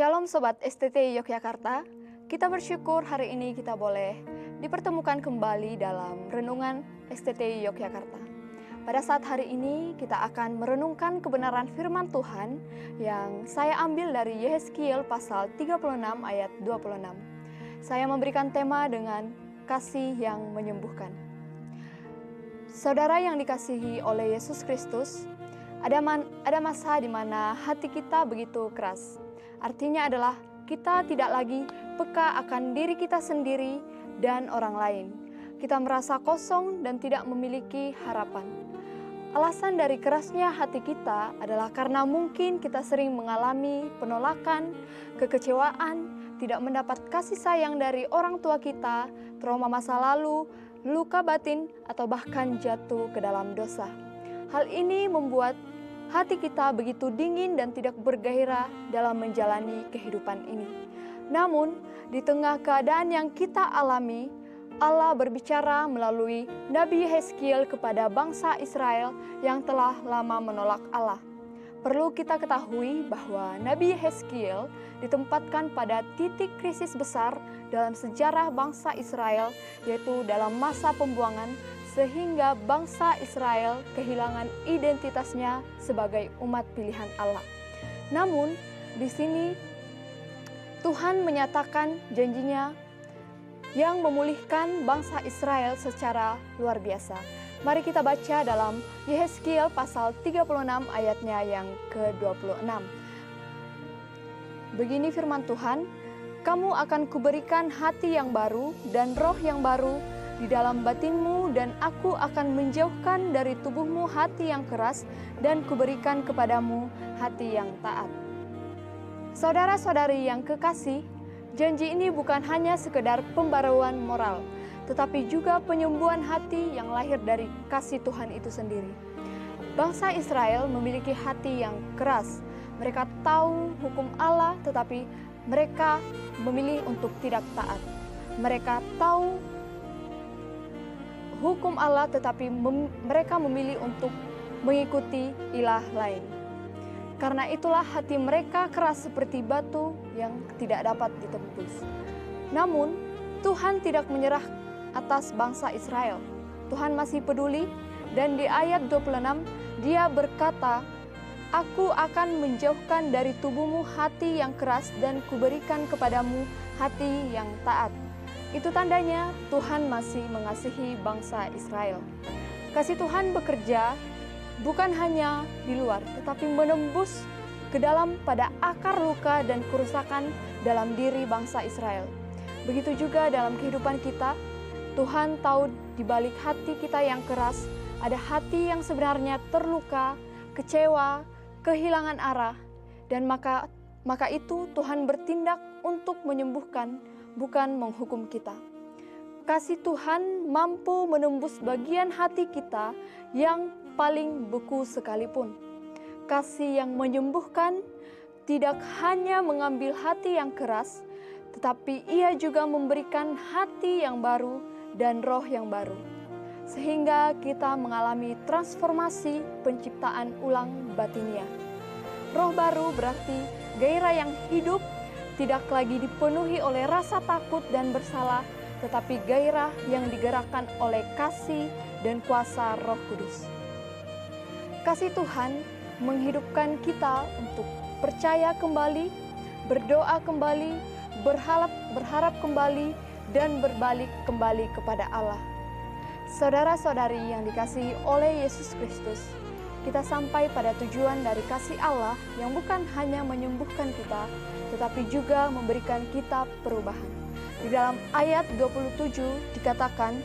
Shalom Sobat STT Yogyakarta, kita bersyukur hari ini kita boleh dipertemukan kembali dalam Renungan STT Yogyakarta. Pada saat hari ini kita akan merenungkan kebenaran firman Tuhan yang saya ambil dari Yehezkiel pasal 36 ayat 26. Saya memberikan tema dengan kasih yang menyembuhkan. Saudara yang dikasihi oleh Yesus Kristus, ada masa di mana hati kita begitu keras. Artinya adalah kita tidak lagi peka akan diri kita sendiri dan orang lain. Kita merasa kosong dan tidak memiliki harapan. Alasan dari kerasnya hati kita adalah karena mungkin kita sering mengalami penolakan, kekecewaan, tidak mendapat kasih sayang dari orang tua kita, trauma masa lalu, luka batin, atau bahkan jatuh ke dalam dosa. Hal ini membuat hati kita begitu dingin dan tidak bergairah dalam menjalani kehidupan ini. Namun, di tengah keadaan yang kita alami, Allah berbicara melalui Nabi Yehezkiel kepada bangsa Israel yang telah lama menolak Allah. Perlu kita ketahui bahwa Nabi Yehezkiel ditempatkan pada titik krisis besar dalam sejarah bangsa Israel, yaitu dalam masa pembuangan, sehingga bangsa Israel kehilangan identitasnya sebagai umat pilihan Allah. Namun, di sini Tuhan menyatakan janjinya yang memulihkan bangsa Israel secara luar biasa. Mari kita baca dalam Yehezkiel pasal 36 ayatnya yang ke-26. Begini firman Tuhan, "Kamu akan kuberikan hati yang baru dan roh yang baru di dalam batinmu, dan aku akan menjauhkan dari tubuhmu hati yang keras dan kuberikan kepadamu hati yang taat." Saudara-saudari yang kekasih, janji ini bukan hanya sekedar pembaruan moral, tetapi juga penyembuhan hati yang lahir dari kasih Tuhan itu sendiri. Bangsa Israel memiliki hati yang keras. Mereka tahu hukum Allah, tetapi mereka memilih untuk tidak taat. Mereka tahu hukum Allah, tetapi mereka memilih untuk mengikuti ilah lain. Karena itulah hati mereka keras seperti batu yang tidak dapat ditembus. Namun, Tuhan tidak menyerah atas bangsa Israel. Tuhan masih peduli, dan di ayat 26 Dia berkata, "Aku akan menjauhkan dari tubuhmu hati yang keras dan kuberikan kepadamu hati yang taat." Itu tandanya Tuhan masih mengasihi bangsa Israel. Kasih Tuhan bekerja bukan hanya di luar, tetapi menembus ke dalam pada akar luka dan kerusakan dalam diri bangsa Israel. Begitu juga dalam kehidupan kita, Tuhan tahu di balik hati kita yang keras, ada hati yang sebenarnya terluka, kecewa, kehilangan arah, dan maka itu Tuhan bertindak untuk menyembuhkan, bukan menghukum kita. Kasih Tuhan mampu menembus bagian hati kita yang paling beku sekalipun. Kasih yang menyembuhkan tidak hanya mengambil hati yang keras, tetapi Ia juga memberikan hati yang baru dan roh yang baru. Sehingga kita mengalami transformasi penciptaan ulang batinia. Roh baru berarti gairah yang hidup, tidak lagi dipenuhi oleh rasa takut dan bersalah, tetapi gairah yang digerakkan oleh kasih dan kuasa Roh Kudus. Kasih Tuhan menghidupkan kita untuk percaya kembali, berdoa kembali, berharap kembali, dan berbalik kembali kepada Allah. Saudara-saudari yang dikasihi oleh Yesus Kristus, kita sampai pada tujuan dari kasih Allah yang bukan hanya menyembuhkan kita, tetapi juga memberikan kita perubahan. Di dalam ayat 27 dikatakan,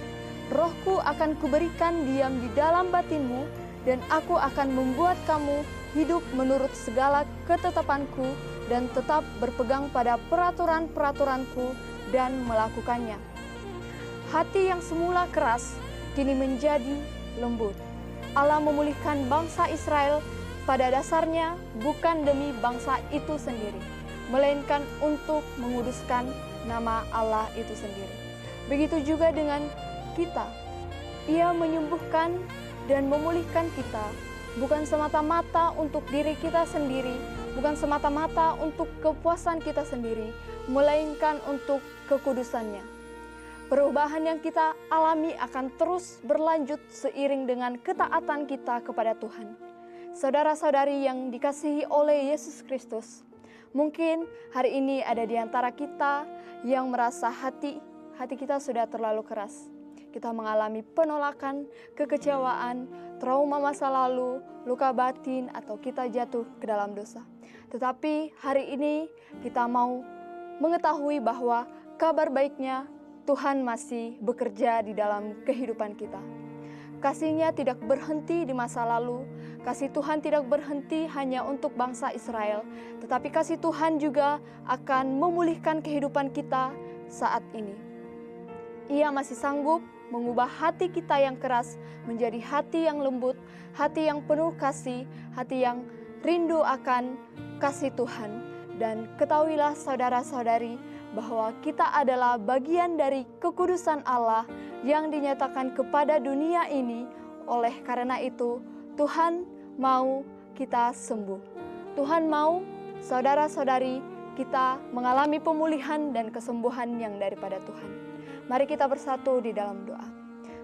"Rohku akan kuberikan diam di dalam batinmu, dan aku akan membuat kamu hidup menurut segala ketetapanku dan tetap berpegang pada peraturan-peraturanku dan melakukannya." Hati yang semula keras kini menjadi lembut. Allah memulihkan bangsa Israel pada dasarnya bukan demi bangsa itu sendiri, melainkan untuk menguduskan nama Allah itu sendiri. Begitu juga dengan kita. Ia menyembuhkan dan memulihkan kita bukan semata-mata untuk diri kita sendiri, bukan semata-mata untuk kepuasan kita sendiri, melainkan untuk kekudusannya. Perubahan yang kita alami akan terus berlanjut seiring dengan ketaatan kita kepada Tuhan. Saudara-saudari yang dikasihi oleh Yesus Kristus, mungkin hari ini ada di antara kita yang merasa hati kita sudah terlalu keras. Kita mengalami penolakan, kekecewaan, trauma masa lalu, luka batin, atau kita jatuh ke dalam dosa. Tetapi hari ini kita mau mengetahui bahwa kabar baiknya Tuhan masih bekerja di dalam kehidupan kita. Kasih-Nya tidak berhenti di masa lalu. Kasih Tuhan tidak berhenti hanya untuk bangsa Israel, tetapi kasih Tuhan juga akan memulihkan kehidupan kita saat ini. Ia masih sanggup mengubah hati kita yang keras menjadi hati yang lembut, hati yang penuh kasih, hati yang rindu akan kasih Tuhan. Dan ketahuilah saudara-saudari bahwa kita adalah bagian dari kekudusan Allah yang dinyatakan kepada dunia ini. Oleh karena itu, Tuhan mau kita sembuh. Tuhan mau saudara-saudari kita mengalami pemulihan dan kesembuhan yang daripada Tuhan. Mari kita bersatu di dalam doa.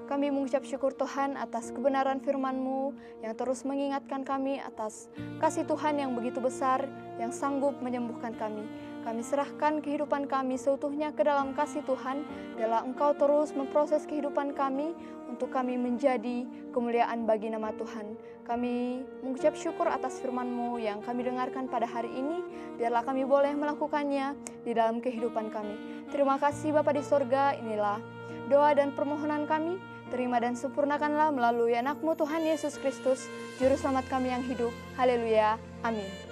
Kami mengucap syukur Tuhan atas kebenaran firman-Mu yang terus mengingatkan kami atas kasih Tuhan yang begitu besar yang sanggup menyembuhkan kami. Kami serahkan kehidupan kami seutuhnya ke dalam kasih Tuhan. Biarlah Engkau terus memproses kehidupan kami untuk kami menjadi kemuliaan bagi nama Tuhan. Kami mengucap syukur atas firman-Mu yang kami dengarkan pada hari ini. Biarlah kami boleh melakukannya di dalam kehidupan kami. Terima kasih Bapa di sorga, inilah doa dan permohonan kami. Terima dan sempurnakanlah melalui anak-Mu Tuhan Yesus Kristus, Juru Selamat kami yang hidup. Haleluya. Amin.